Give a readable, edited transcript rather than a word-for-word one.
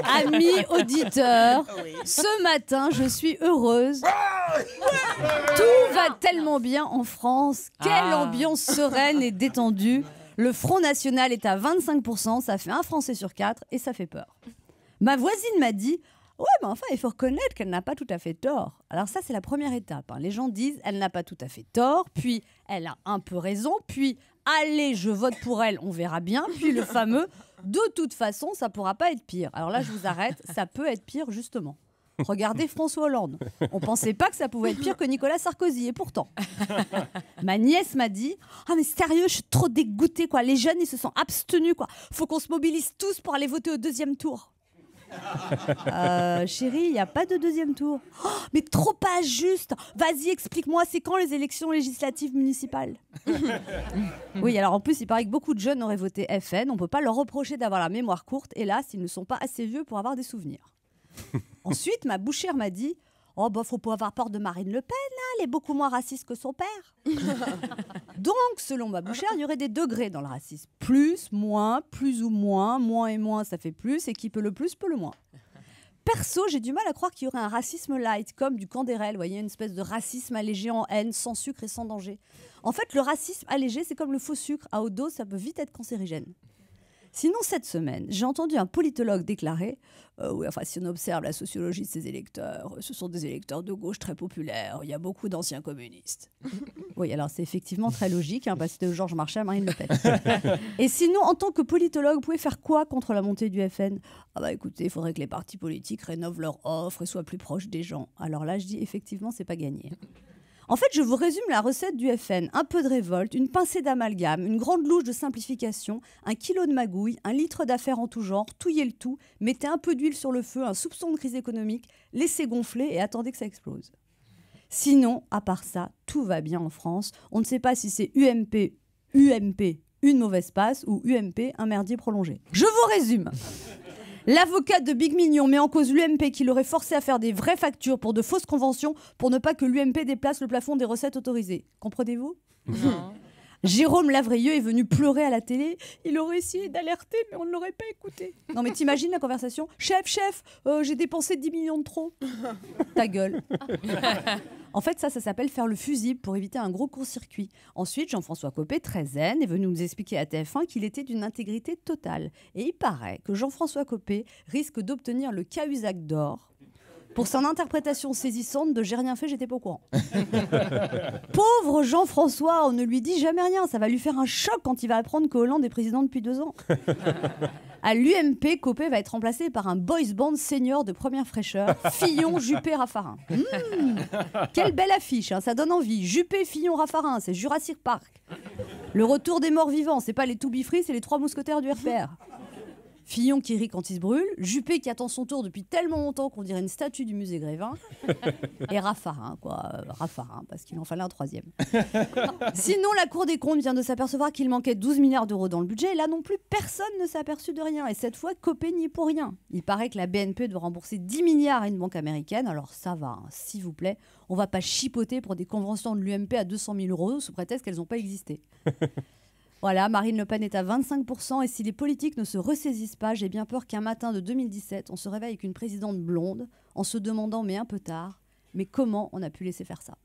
Amis auditeurs, ce matin, je suis heureuse. Tout va tellement bien en France. Quelle ambiance sereine et détendue. Le Front National est à 25%, ça fait un Français sur 4 et ça fait peur. Ma voisine m'a dit « Ouais, mais enfin, il faut reconnaître qu'elle n'a pas tout à fait tort. » Alors ça, c'est la première étape. Les gens disent « Elle n'a pas tout à fait tort », puis « Elle a un peu raison », puis « Allez, je vote pour elle, on verra bien », puis le fameux « De toute façon, ça pourra pas être pire ». Alors là, je vous arrête, ça peut être pire, justement. Regardez François Hollande. On pensait pas que ça pouvait être pire que Nicolas Sarkozy, et pourtant. Ma nièce m'a dit « Ah mais sérieux, je suis trop dégoûtée, quoi. Les jeunes, ils se sont abstenus, quoi. Faut qu'on se mobilise tous pour aller voter au deuxième tour. » Chérie, il n'y a pas de deuxième tour. Oh, mais trop pas juste. Vas-y, explique-moi, c'est quand les élections législatives municipales? Oui, alors en plus, il paraît que beaucoup de jeunes auraient voté FN. On ne peut pas leur reprocher d'avoir la mémoire courte. Hélas, ils ne sont pas assez vieux pour avoir des souvenirs. Ensuite, ma bouchère m'a dit « Oh, bah, faut pas avoir peur de Marine Le Pen, là. Elle est beaucoup moins raciste que son père. » Donc, selon ma bouchère, il y aurait des degrés dans le racisme. Plus, moins, plus ou moins. Moins et moins, ça fait plus. Et qui peut le plus, peut le moins. Perso, j'ai du mal à croire qu'il y aurait un racisme light, comme du Canderel. Vous voyez, une espèce de racisme allégé en haine, sans sucre et sans danger. En fait, le racisme allégé, c'est comme le faux sucre. À haute dose, ça peut vite être cancérigène. Sinon, cette semaine, j'ai entendu un politologue déclarer oui, enfin, si on observe la sociologie de ces électeurs, ce sont des électeurs de gauche très populaires. Il y a beaucoup d'anciens communistes. Oui, alors c'est effectivement très logique, parce que Georges Marchais à Marine Le Pen. Et sinon, en tant que politologue, vous pouvez faire quoi contre la montée du FN? Ah bah écoutez, il faudrait que les partis politiques rénovent leur offre et soient plus proches des gens. Alors là, je dis effectivement, c'est pas gagné. En fait, je vous résume la recette du FN. Un peu de révolte, une pincée d'amalgame, une grande louche de simplification, 1 kilo de magouille, 1 litre d'affaires en tout genre, touillez le tout, mettez un peu d'huile sur le feu, un soupçon de crise économique, laissez gonfler et attendez que ça explose. Sinon, à part ça, tout va bien en France. On ne sait pas si c'est UMP, une mauvaise passe, ou UMP, un merdier prolongé. Je vous résume. L'avocat de Big Mignon met en cause l'UMP qui l'aurait forcé à faire des vraies factures pour de fausses conventions pour ne pas que l'UMP déplace le plafond des recettes autorisées. Comprenez-vous? Non. Jérôme Lavrieux est venu pleurer à la télé. Il aurait essayé d'alerter, mais on ne l'aurait pas écouté. Non mais t'imagines la conversation? Chef, j'ai dépensé 10 millions de trop. Ta gueule. En fait, ça s'appelle faire le fusible pour éviter un gros court-circuit. Ensuite, Jean-François Copé, très zen, est venu nous expliquer à TF1 qu'il était d'une intégrité totale. Et il paraît que Jean-François Copé risque d'obtenir le Cahuzac d'or pour son interprétation saisissante de « J'ai rien fait, j'étais pas au courant ». Pauvre Jean-François, on ne lui dit jamais rien. Ça va lui faire un choc quand il va apprendre que Hollande est président depuis 2 ans. À l'UMP, Copé va être remplacé par un boys band senior de première fraîcheur, Fillon, Juppé, Raffarin. Quelle belle affiche, ça donne envie. Juppé, Fillon, Raffarin, c'est Jurassic Park. Le retour des morts vivants, c'est pas les To Be Free, c'est les 3 mousquetaires du RPR. Fillon qui rit quand il se brûle, Juppé qui attend son tour depuis tellement longtemps qu'on dirait une statue du musée Grévin, et Raffarin, Raffarin, parce qu'il en fallait un 3e. Sinon, la Cour des comptes vient de s'apercevoir qu'il manquait 12 milliards d'euros dans le budget, et là non plus, personne ne s'est aperçu de rien, et cette fois, Copé n'y est pour rien. Il paraît que la BNP doit rembourser 10 milliards à une banque américaine, alors ça va, s'il vous plaît, on va pas chipoter pour des conventions de l'UMP à 200 000 euros sous prétexte qu'elles n'ont pas existé. Voilà, Marine Le Pen est à 25% et si les politiques ne se ressaisissent pas, j'ai bien peur qu'un matin de 2017, on se réveille avec une présidente blonde en se demandant, mais un peu tard, mais comment on a pu laisser faire ça?